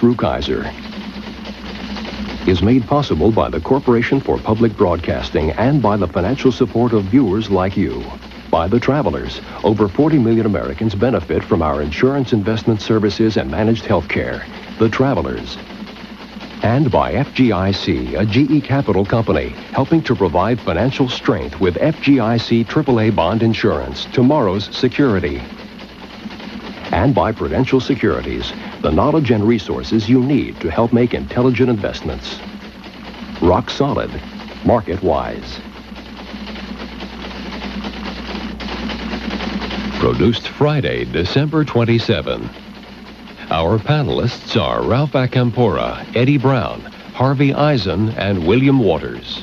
Rukeyser is made possible by the Corporation for Public Broadcasting and by the financial support of viewers like you. By the travelers, over 40 million Americans benefit from our insurance investment services and managed health care. The travelers. And by FGIC, a GE Capital company, helping to provide financial strength with FGIC AAA bond insurance, tomorrow's security. And by Prudential Securities, the knowledge and resources you need to help make intelligent investments. Rock solid, market wise. Produced Friday, December 27. Our panelists are Ralph Acampora, Eddie Brown, Harvey Eisen, and William Waters.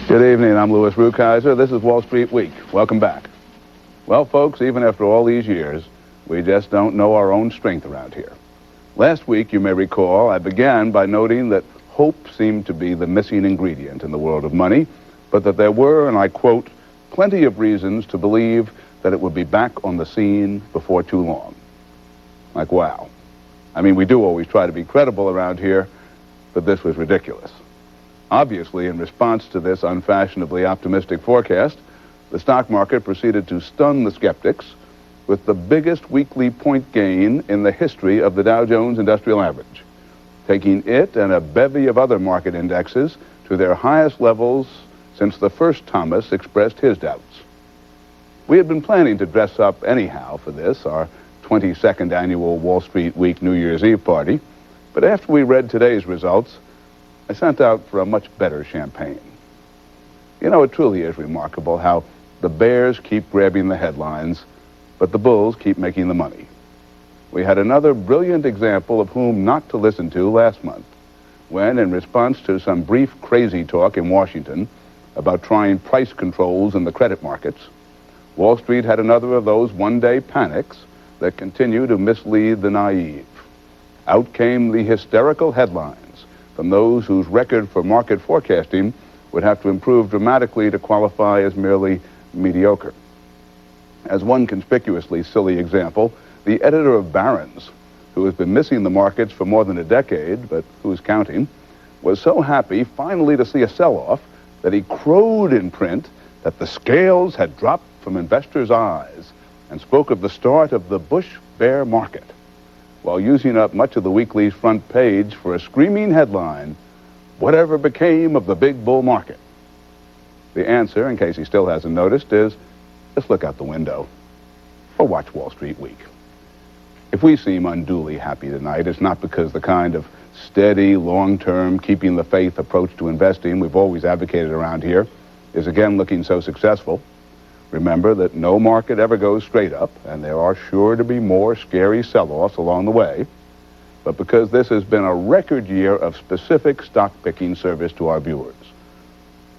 Good evening, I'm Louis Rukeyser. This is Wall Street Week. Welcome back. Well, folks, even after all these years, we just don't know our own strength around here. Last week, you may recall, I began by noting that hope seemed to be the missing ingredient in the world of money, but that there were, and I quote, plenty of reasons to believe that it would be back on the scene before too long. Like, wow. I mean, we do always try to be credible around here, but this was ridiculous. Obviously, in response to this unfashionably optimistic forecast, the stock market proceeded to stun the skeptics with the biggest weekly point gain in the history of the Dow Jones Industrial Average, taking it and a bevy of other market indexes to their highest levels since the first Thomas expressed his doubts. We had been planning to dress up anyhow for this, our 22nd annual Wall Street Week New Year's Eve party, but after we read today's results, I sent out for a much better champagne. You know, it truly is remarkable how the bears keep grabbing the headlines, but the bulls keep making the money. We had another brilliant example of whom not to listen to last month, when, in response to some brief crazy talk in Washington about trying price controls in the credit markets, Wall Street had another of those one-day panics that continue to mislead the naive. Out came the hysterical headlines from those whose record for market forecasting would have to improve dramatically to qualify as merely mediocre. As one conspicuously silly example, the editor of Barron's, who has been missing the markets for more than a decade, but who's counting, was so happy finally to see a sell-off that he crowed in print that the scales had dropped from investors' eyes and spoke of the start of the Bush bear market, while using up much of the weekly's front page for a screaming headline, "Whatever became of the big bull market?" The answer, in case he still hasn't noticed, is just look out the window or watch Wall Street Week. If we seem unduly happy tonight, it's not because the kind of steady, long-term, keeping the faith approach to investing we've always advocated around here is again looking so successful. Remember that no market ever goes straight up, and there are sure to be more scary sell-offs along the way, but because this has been a record year of specific stock-picking service to our viewers.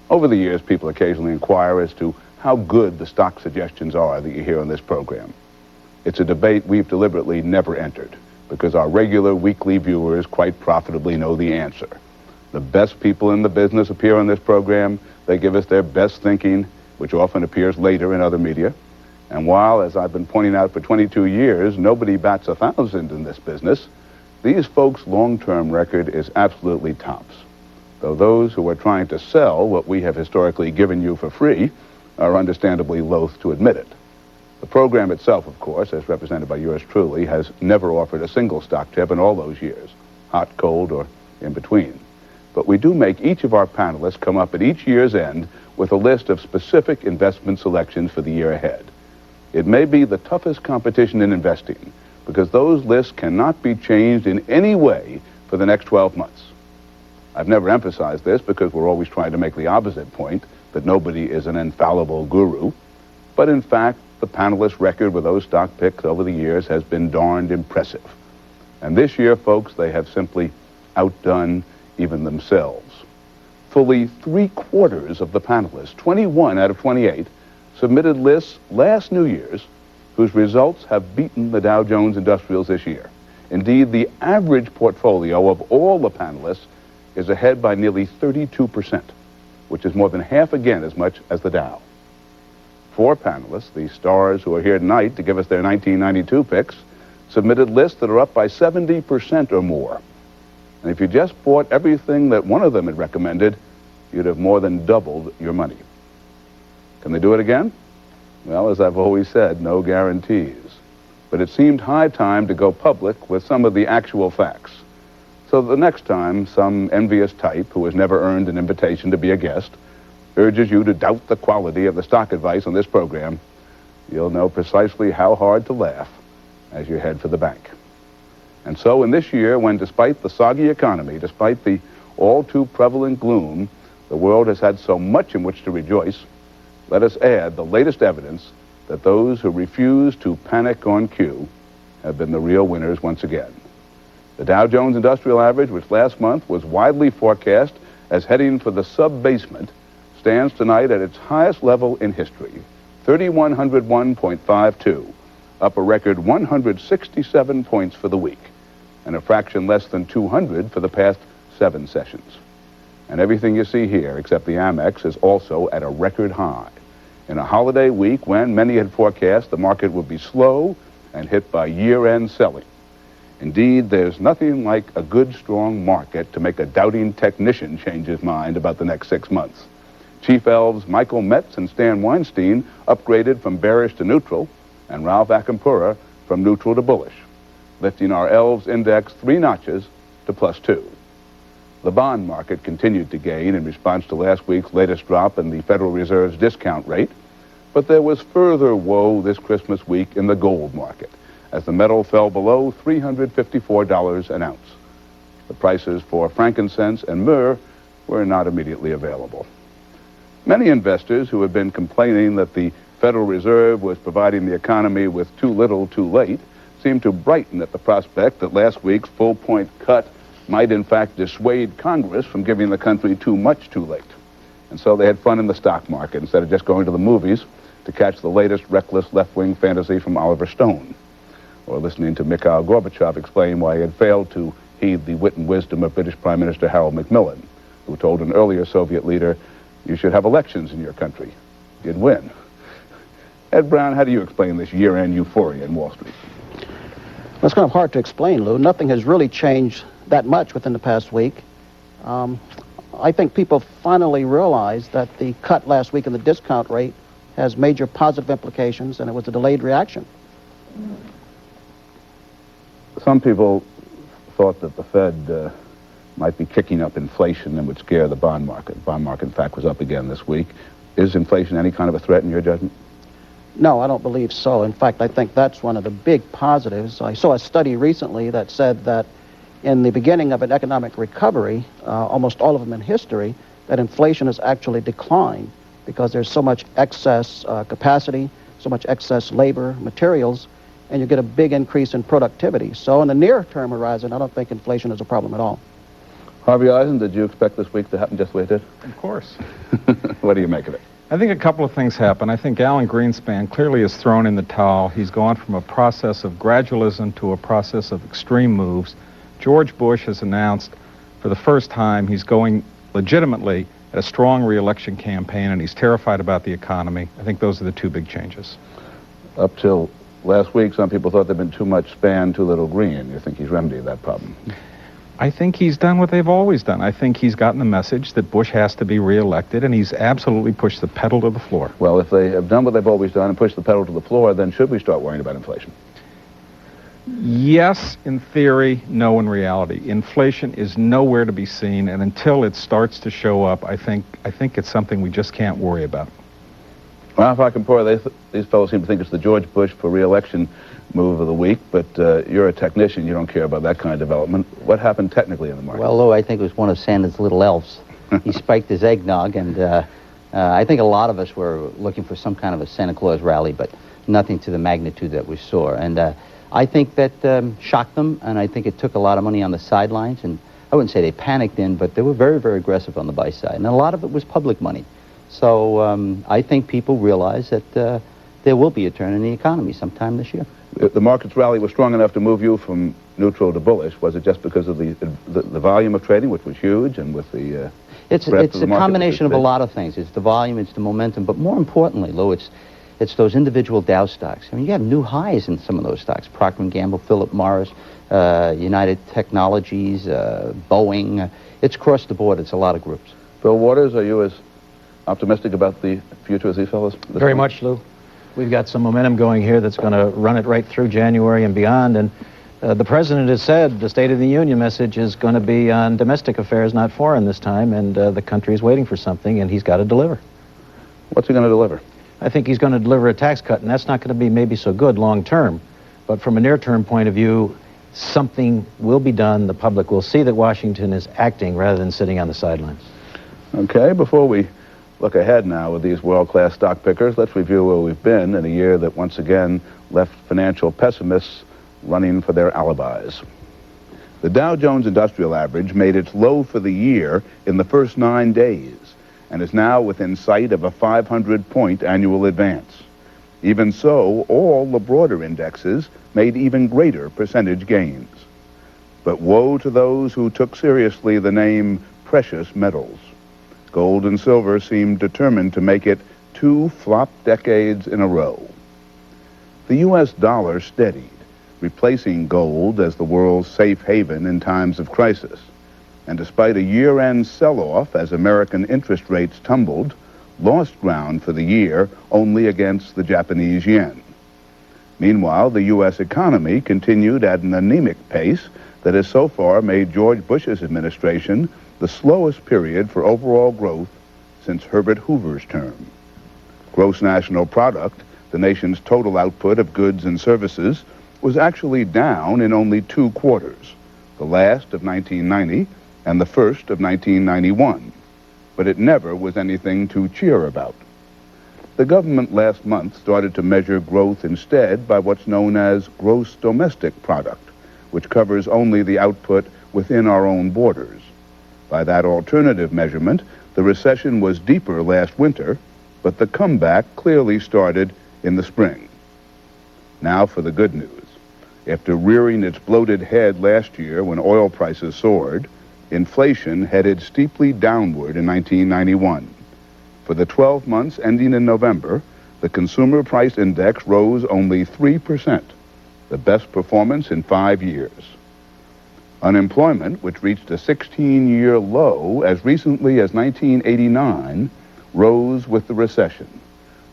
Over the years, people occasionally inquire as to how good the stock suggestions are that you hear on this program. It's a debate we've deliberately never entered, because our regular weekly viewers quite profitably know the answer. The best people in the business appear on this program. They give us their best thinking, which often appears later in other media. And while, as I've been pointing out for 22 years, nobody bats 1,000 in this business, these folks' long-term record is absolutely tops. Though those who are trying to sell what we have historically given you for free are understandably loath to admit it. The program itself, of course, as represented by yours truly, has never offered a single stock tip in all those years, hot, cold, or in between. But we do make each of our panelists come up at each year's end with a list of specific investment selections for the year ahead. It may be the toughest competition in investing because those lists cannot be changed in any way for the next 12 months. I've never emphasized this because we're always trying to make the opposite point, that nobody is an infallible guru. But in fact, the panelists' record with those stock picks over the years has been darned impressive. And this year, folks, they have simply outdone even themselves. Fully 3/4 of the panelists, 21 out of 28, submitted lists last New Year's whose results have beaten the Dow Jones Industrials this year. Indeed, the average portfolio of all the panelists is ahead by nearly 32%, which is more than half again as much as the Dow. 4 panelists, the stars who are here tonight to give us their 1992 picks, submitted lists that are up by 70% or more. And if you just bought everything that one of them had recommended, you'd have more than doubled your money. Can they do it again? Well, as I've always said, no guarantees. But it seemed high time to go public with some of the actual facts. So the next time some envious type who has never earned an invitation to be a guest urges you to doubt the quality of the stock advice on this program, you'll know precisely how hard to laugh as you head for the bank. And so in this year, when despite the soggy economy, despite the all too prevalent gloom, the world has had so much in which to rejoice, let us add the latest evidence that those who refuse to panic on cue have been the real winners once again. The Dow Jones Industrial Average, which last month was widely forecast as heading for the sub-basement, stands tonight at its highest level in history, 3,101.52, up a record 167 points for the week, and a fraction less than 200 for the past 7 sessions. And everything you see here, except the Amex, is also at a record high. In a holiday week when many had forecast the market would be slow and hit by year-end selling. Indeed, there's nothing like a good, strong market to make a doubting technician change his mind about the next 6 months. Chief elves Michael Metz and Stan Weinstein upgraded from bearish to neutral, and Ralph Acampora from neutral to bullish, lifting our elves index 3 notches to +2. The bond market continued to gain in response to last week's latest drop in the Federal Reserve's discount rate, but there was further woe this Christmas week in the gold market, as the metal fell below $354 an ounce. The prices for frankincense and myrrh were not immediately available. Many investors who had been complaining that the Federal Reserve was providing the economy with too little too late seemed to brighten at the prospect that last week's full-point cut might in fact dissuade Congress from giving the country too much too late. And so they had fun in the stock market instead of just going to the movies to catch the latest reckless left-wing fantasy from Oliver Stone, or listening to Mikhail Gorbachev explain why he had failed to heed the wit and wisdom of British Prime Minister Harold Macmillan, who told an earlier Soviet leader, "You should have elections in your country. You'd win." Ed Brown, how do you explain this year-end euphoria in Wall Street? Well, it's kind of hard to explain, Lou. Nothing has really changed that much within the past week. I think people finally realized that the cut last week in the discount rate has major positive implications, and it was a delayed reaction. Some people thought that the Fed might be kicking up inflation and would scare the bond market. The bond market, in fact, was up again this week. Is inflation any kind of a threat in your judgment? No, I don't believe so. In fact, I think that's one of the big positives. I saw a study recently that said that in the beginning of an economic recovery, almost all of them in history, that inflation has actually declined because there's so much excess capacity, so much excess labor, materials, and you get a big increase in productivity. So in the near-term horizon, I don't think inflation is a problem at all. Harvey Eisen, did you expect this week to happen just the way it did? Of course. What do you make of it? I think a couple of things happen. I think Alan Greenspan clearly has thrown in the towel. He's gone from a process of gradualism to a process of extreme moves. George Bush has announced for the first time he's going legitimately at a strong re-election campaign, and he's terrified about the economy. I think those are the two big changes. Up till last week, some people thought there'd been too much span, too little green. You think he's remedied that problem? I think he's done what they've always done. I think he's gotten the message that Bush has to be re-elected, and he's absolutely pushed the pedal to the floor. Well, if they have done what they've always done and pushed the pedal to the floor, then should we start worrying about inflation? Yes, in theory, no in reality. Inflation is nowhere to be seen, and until it starts to show up, I think it's something we just can't worry about. Ralph Acampora, these fellows seem to think it's the George Bush for re-election move of the week, but you're a technician. You don't care about that kind of development. What happened technically in the market? Well, Lou, I think it was one of Santa's little elves. He spiked his eggnog, and I think a lot of us were looking for some kind of a Santa Claus rally, but nothing to the magnitude that we saw. And I think that shocked them, and I think it took a lot of money on the sidelines. And I wouldn't say they panicked in, but they were very, very aggressive on the buy side. And a lot of it was public money. So I think people realize that there will be a turn in the economy sometime this year. The market's rally was strong enough to move you from neutral to bullish. Was it just because of the volume of trading, which was huge, and with the It's a combination of a lot of things. It's the volume, it's the momentum, but more importantly, Lou, It's those individual Dow stocks. I mean, you have new highs in some of those stocks. Procter & Gamble, Philip Morris, United Technologies, Boeing. It's across the board. It's a lot of groups. Bill Waters, are you as optimistic about the future as these fellows? Very much, Lou. We've got some momentum going here that's going to run it right through January and beyond. And the president has said the State of the Union message is going to be on domestic affairs, not foreign this time. And the country is waiting for something, and he's got to deliver. What's he going to deliver? I think he's going to deliver a tax cut, and that's not going to be maybe so good long term. But from a near-term point of view, something will be done. The public will see that Washington is acting rather than sitting on the sidelines. Okay, before we look ahead now with these world-class stock pickers, let's review where we've been in a year that once again left financial pessimists running for their alibis. The Dow Jones Industrial Average made its low for the year in the first 9 days and is now within sight of a 500-point annual advance. Even so, all the broader indexes made even greater percentage gains. But woe to those who took seriously the name precious metals. Gold and silver seemed determined to make it 2 flop decades in a row. The U.S. dollar steadied, replacing gold as the world's safe haven in times of crisis. And despite a year-end sell-off as American interest rates tumbled, lost ground for the year only against the Japanese yen. Meanwhile, the U.S. economy continued at an anemic pace that has so far made George Bush's administration the slowest period for overall growth since Herbert Hoover's term. Gross national product, the nation's total output of goods and services, was actually down in only 2 quarters, the last of 1990 and the first of 1991. But it never was anything to cheer about. The government last month started to measure growth instead by what's known as gross domestic product, which covers only the output within our own borders. By that alternative measurement, the recession was deeper last winter, but the comeback clearly started in the spring. Now for the good news. After rearing its bloated head last year when oil prices soared, inflation headed steeply downward in 1991. For the 12 months ending in November, the Consumer Price Index rose only 3%, the best performance in 5 years. Unemployment, which reached a 16-year low as recently as 1989, rose with the recession,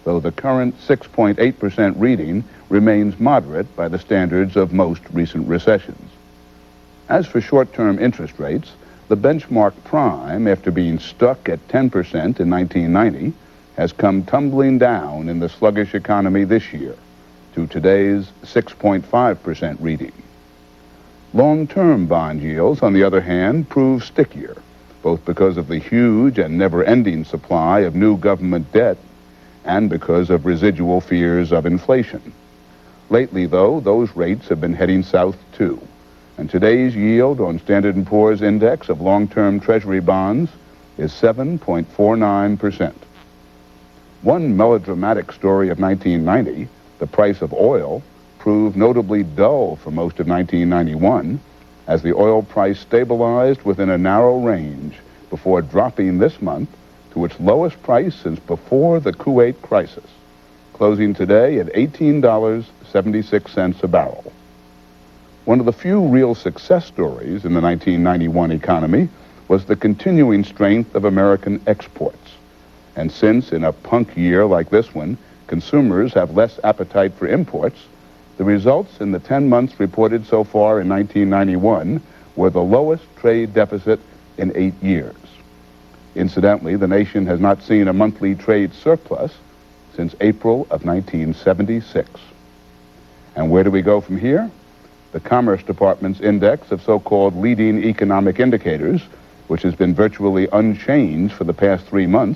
though the current 6.8% reading remains moderate by the standards of most recent recessions. As for short-term interest rates, the benchmark prime, after being stuck at 10% in 1990, has come tumbling down in the sluggish economy this year to today's 6.5% reading. Long-term bond yields, on the other hand, prove stickier, both because of the huge and never-ending supply of new government debt and because of residual fears of inflation. Lately, though, those rates have been heading south, too, and today's yield on Standard & Poor's index of long-term Treasury bonds is 7.49%. One melodramatic story of 1990, the price of oil, proved notably dull for most of 1991 as the oil price stabilized within a narrow range before dropping this month to its lowest price since before the Kuwait crisis, closing today at $18.76 a barrel. One of the few real success stories in the 1991 economy was the continuing strength of American exports. And since, in a punk year like this one, consumers have less appetite for imports, the results in the 10 months reported so far in 1991 were the lowest trade deficit in 8 years. Incidentally, the nation has not seen a monthly trade surplus since April of 1976. And where do we go from here? The Commerce Department's index of so-called leading economic indicators, which has been virtually unchanged for the past 3 months,